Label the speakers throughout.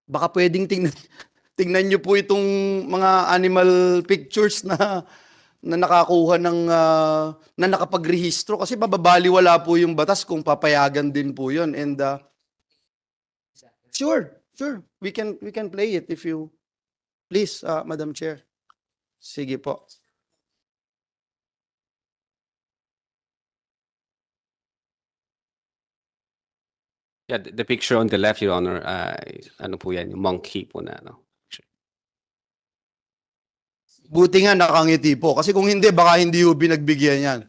Speaker 1: Baka pwedeng tingnan niyo po itong mga animal pictures na nakakuha ng na nakapagrehistro kasi mababaliwala po yung batas kung papayagan din po 'yon. And sure, we can play it if you please, Madam Chair. Sige po.
Speaker 2: Yeah, the picture on the left, Your Honor, ano po yan, yung monkey po na, no?
Speaker 1: Buti nga nakangiti po. Kasi kung hindi, baka hindi yung binagbigyan yan.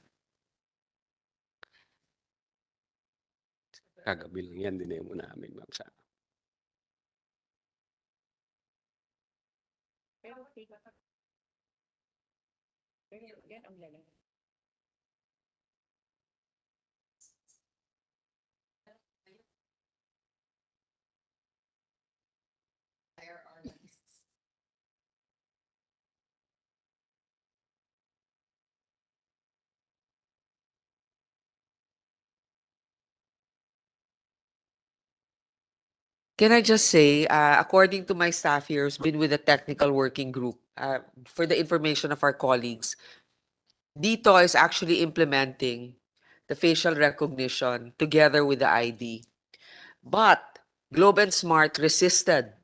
Speaker 2: Kagabi lang yan, dinemo namin, ma'am.
Speaker 3: Can I just say, according to my staff here who's been with the technical working group, for the information of our colleagues, dito is actually implementing the facial recognition together with the ID. But Globe and Smart resisted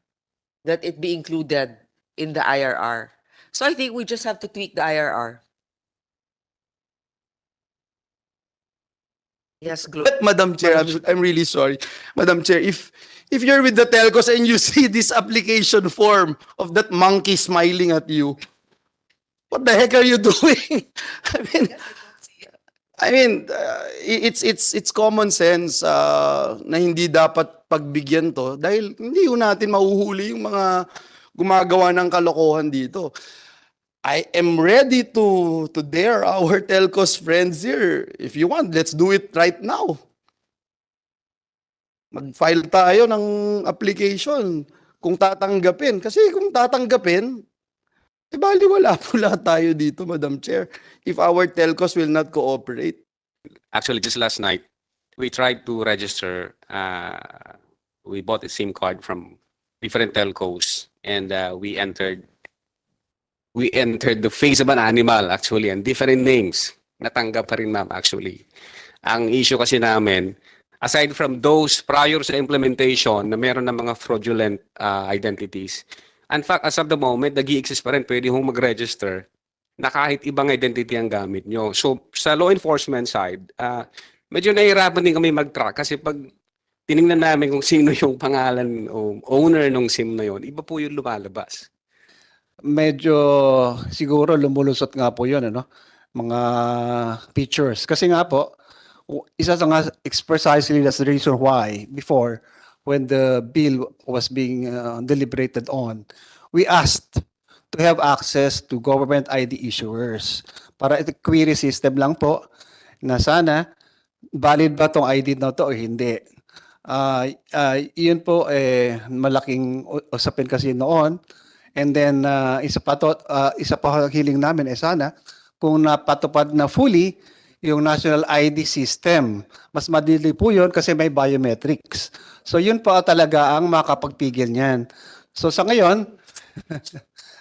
Speaker 3: that it be included in the IRR. So I think we just have to tweak the IRR. Yes, Globe.
Speaker 1: But Madam Chair, I'm really sorry. Madam Chair, if you're with the telcos and you see this application form of that monkey smiling at you, what the heck are you doing? I mean, it's common sense na hindi dapat pagbigyan to dahil hindi yun natin mahuhuli yung mga gumagawa ng kalokohan dito. I am ready to dare our telcos friends here. If you want, let's do it right now. Mag-file tayo ng application kung tatanggapin. Kasi kung tatanggapin, baliwala po lahat tayo dito, Madam Chair, if our telcos will not cooperate.
Speaker 2: Actually, just last night, we tried to register. We bought a SIM card from different telcos, and we entered the face of an animal, actually, and different names. Natanggap pa rin, ma'am, actually. Ang issue kasi namin, aside from those prior sa implementation na meron ng mga fraudulent identities, in fact, as of the moment, nag-i-exist pa rin, pwede hong mag-register na kahit ibang identity ang gamit nyo. So, sa law enforcement side, medyo nahihirapan din kami mag-track kasi pag tinignan namin kung sino yung pangalan o owner ng SIM na yon, iba po yung lumalabas.
Speaker 4: Medyo siguro lumulusot nga po yun, ano? Mga pictures. Kasi nga po, isa sa nga precisely that's the reason why before, when the bill was being deliberated on, we asked to have access to government ID issuers. Para ito query system lang po na sana valid ba tong ID na to o hindi. Yun po malaking usapin kasi noon. And then isa pa hiling namin sana kung napatupad na fully yung national ID system. Mas madali po yun kasi may biometrics. So yun po talaga ang makapagpigil niyan. So sa ngayon,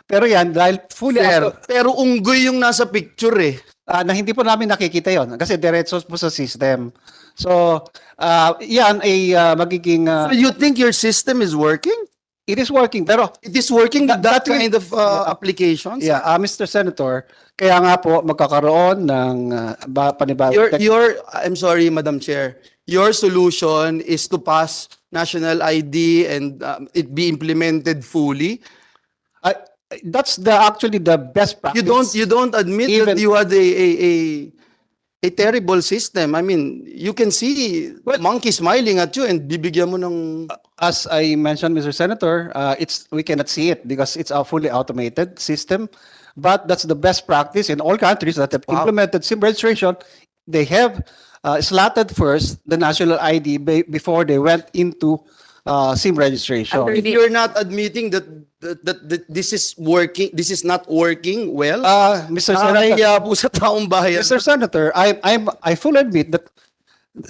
Speaker 4: pero yan dahil fully
Speaker 1: pero unggoy yung nasa picture eh.
Speaker 4: na hindi po namin nakikita yon kasi diretso po sa system. So yan ay magiging
Speaker 1: So you think your system is working?
Speaker 4: it is working pero
Speaker 1: It is working with that
Speaker 4: That way-
Speaker 1: kind of applications?
Speaker 4: yeah, Mr. Senator, kaya nga po magkakaroon ng panibagong
Speaker 1: I'm sorry, Madam Chair. Your solution is to pass national ID and it be implemented fully.
Speaker 4: that's actually the best practice.
Speaker 1: You don't admit that
Speaker 4: Even-
Speaker 1: you had a terrible system. I mean, you can see monkey smiling at you and bibigyan mo ng
Speaker 4: As I mentioned, Mr. Senator, we cannot see it because it's a fully automated system. But that's the best practice in all countries that have implemented SIM registration. They have slotted first the national ID before they went into SIM registration.
Speaker 1: if you're not admitting that this is working, this is not working well.
Speaker 4: Mr. Senator,
Speaker 1: Nakakahiya po sa taong bayan.
Speaker 4: Mr. Senator, I fully admit that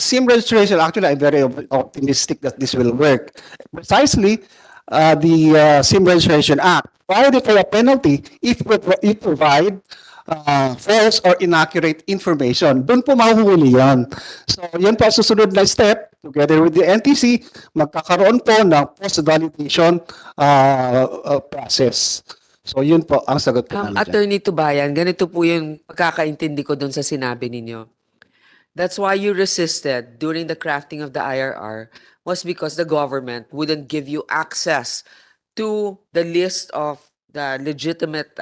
Speaker 4: SIM registration, actually, I'm very optimistic that this will work. Precisely, the SIM Registration Act. Provided for a penalty if you provide false or inaccurate information. Doon po mahuhuli yan. So, yan po ang susunod na step. Together with the NTC, magkakaroon po ng post-validation process. So, yun po ang sagot ko namin dyan.
Speaker 3: Attorney Tubayan, ganito po yung pagkakaintindi ko dun sa sinabi ninyo. That's why you resisted during the crafting of the IRR was because the government wouldn't give you access to the list of the legitimate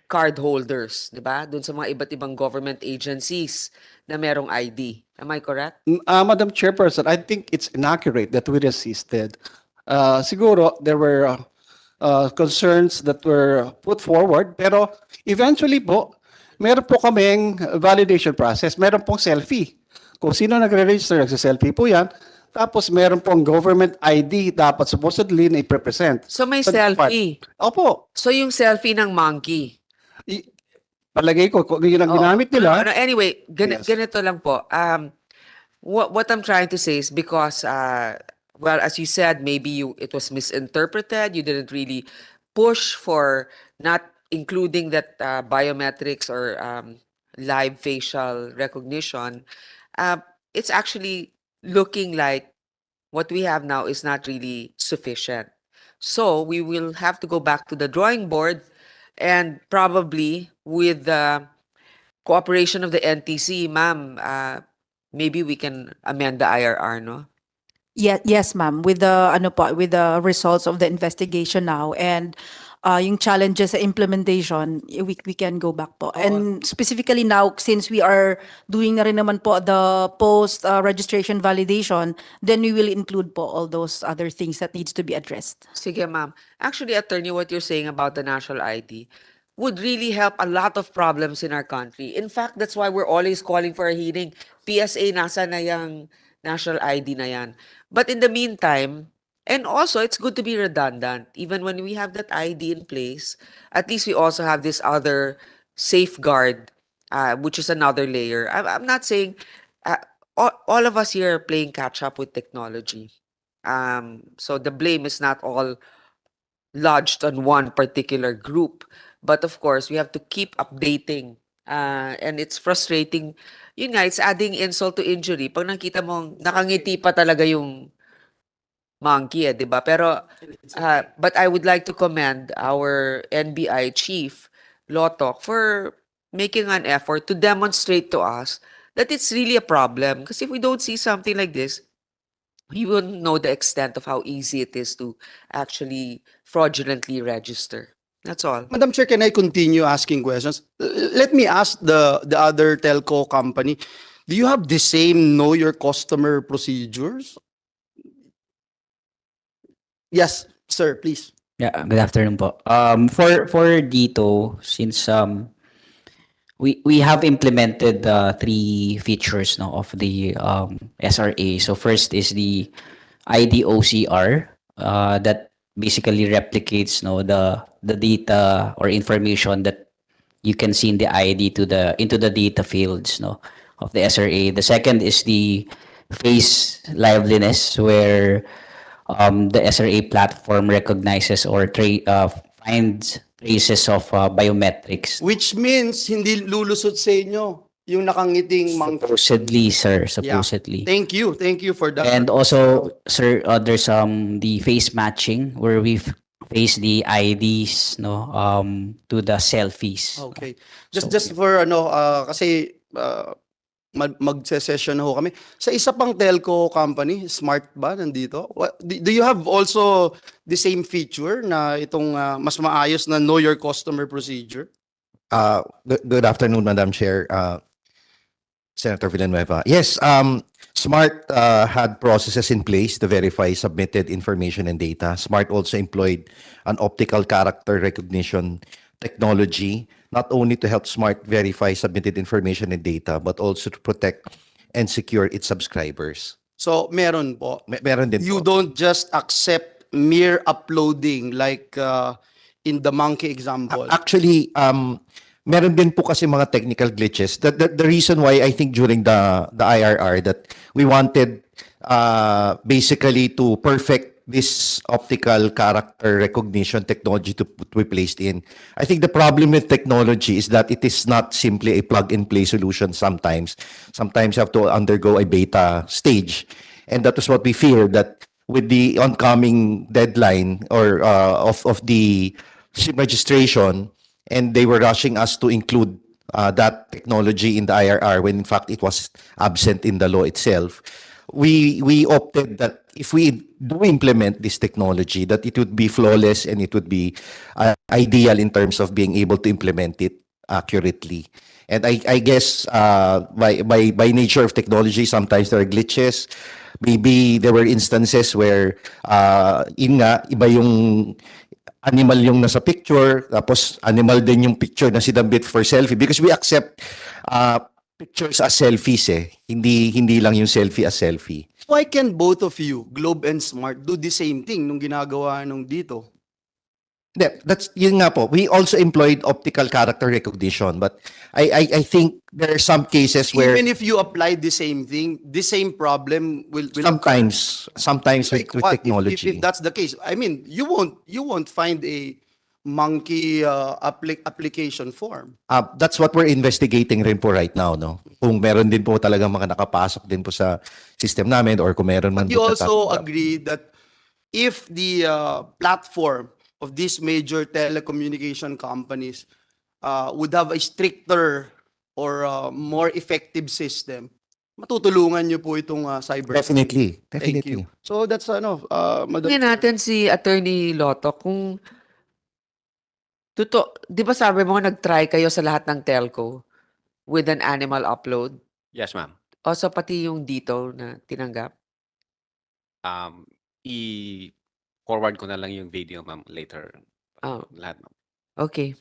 Speaker 3: card holders, di ba? Doon sa mga iba't ibang government agencies na merong ID. Am I correct?
Speaker 4: Madam Chairperson, I think it's inaccurate that we resisted. Siguro, there were concerns that were put forward, pero eventually po, meron po kaming validation process. Meron pong selfie. Kung sino nagre-register, nagsa-selfie po yan. Tapos meron pong government ID dapat supposedly na i-represent.
Speaker 3: So may
Speaker 4: Sa
Speaker 3: selfie.
Speaker 4: Opo.
Speaker 3: So yung selfie ng monkey.
Speaker 4: Palagay ko, kung yun ang
Speaker 3: Oo.
Speaker 4: ginamit nila.
Speaker 3: Anyway,
Speaker 4: Yes.
Speaker 3: ganito lang po. What I'm trying to say is because, well, as you said, maybe it was misinterpreted. You didn't really push for not including that biometrics or live facial recognition. It's actually looking like what we have now is not really sufficient. So we will have to go back to the drawing board and probably with the cooperation of the NTC, ma'am, maybe we can amend the IRR, no?
Speaker 5: Yes, ma'am. With the with the results of the investigation now and yung challenges sa implementation, we can go back po. And specifically now, since we are doing na rin naman po the post registration validation, then we will include po all those other things that needs to be addressed.
Speaker 3: Sige, ma'am. Actually, attorney, what you're saying about the national ID would really help a lot of problems in our country. In fact, that's why we're always calling for a hearing. PSA, nasa na yung national ID na yan. But in the meantime, and also, it's good to be redundant. Even when we have that ID in place, at least we also have this other safeguard, which is another layer. I'm not saying all of us here are playing catch up with technology. So the blame is not all lodged on one particular group. But of course, we have to keep updating. And it's frustrating. Yun nga, it's adding insult to injury. Pag nakita mong nakangiti pa talaga yung monkey, di ba? Pero, but I would like to commend our NBI chief, Lotok, for making an effort to demonstrate to us that it's really a problem. Because if we don't see something like this, we wouldn't know the extent of how easy it is to actually fraudulently register. That's all.
Speaker 1: Madam Chair, can I continue asking questions? Let me ask the other telco company, do you have the same know your customer procedures? Yes, sir, please.
Speaker 6: Yeah, good afternoon po. For dito, since we have implemented three features no of the SRA. So first is the ID OCR that basically replicates no the data or information that you can see in the ID into the data fields no of the SRA. The second is the face liveliness where the SRA platform recognizes or finds traces of biometrics.
Speaker 1: Which means hindi lulusot sa inyo yung nakangiting monkey.
Speaker 6: Supposedly, sir. Supposedly.
Speaker 1: Thank you for that.
Speaker 6: And also, sir, there's the face matching where we face the IDs no to the selfies.
Speaker 1: Okay.
Speaker 6: So,
Speaker 1: Just for kasi magse-session na ho kami. Sa isa pang telco company, Smart ba nandito? Do you have also the same feature na itong mas maayos na know your customer procedure?
Speaker 7: Good afternoon, Madam Chair, Senator Villanueva. Yes, Smart had processes in place to verify submitted information and data. Smart also employed an optical character recognition technology, not only to help Smart verify submitted information and data, but also to protect and secure its subscribers.
Speaker 1: So, meron po.
Speaker 7: Meron din
Speaker 1: You
Speaker 7: po.
Speaker 1: don't just accept mere uploading like in the monkey example.
Speaker 7: Actually, meron din po kasi mga technical glitches. The reason why I think during the IRR that we wanted basically to perfect this optical character recognition technology to be placed in. I think the problem with technology is that it is not simply a plug-and-play solution sometimes. Sometimes you have to undergo a beta stage. And that is what we fear, that with the oncoming deadline or of the SIM registration, and they were rushing us to include that technology in the IRR when in fact it was absent in the law itself. We opted that if we do implement this technology, that it would be flawless and it would be ideal in terms of being able to implement it accurately. And I guess by nature of technology, sometimes there are glitches. Maybe there were instances where yun nga, iba yung animal yung nasa picture, tapos animal din yung picture na sinabit for selfie. Because we accept pictures as selfies eh. Hindi lang yung selfie as selfie.
Speaker 1: Why can both of you, Globe and Smart, do the same thing nung ginagawa nung dito?
Speaker 7: That's yun nga po. We also employed optical character recognition, but I think there are some cases where
Speaker 1: Even if you apply the same thing, the same problem will
Speaker 7: sometimes
Speaker 1: like
Speaker 7: with
Speaker 1: what?
Speaker 7: technology.
Speaker 1: If that's the case, I mean, you won't find a monkey application form.
Speaker 7: That's what we're investigating rin po right now, no? Kung meron din po talaga mga nakapasok din po sa system namin or kung meron man
Speaker 1: But you
Speaker 7: po
Speaker 1: also
Speaker 7: natatanggap.
Speaker 1: agree that if the platform of these major telecommunication companies would have a stricter or more effective system, matutulungan niyo po itong cyber.
Speaker 7: Definitely.
Speaker 1: Thank you. So that's Madam.
Speaker 3: Tingnan natin si Attorney Lotto kung di ba sabi mo nag-try kayo sa lahat ng telco with an animal upload?
Speaker 2: Yes, ma'am.
Speaker 3: O so pati yung dito na tinanggap?
Speaker 2: I-forward ko na lang yung video, ma'am, later.
Speaker 3: Oh,
Speaker 2: Lahat, ma'am.
Speaker 3: okay.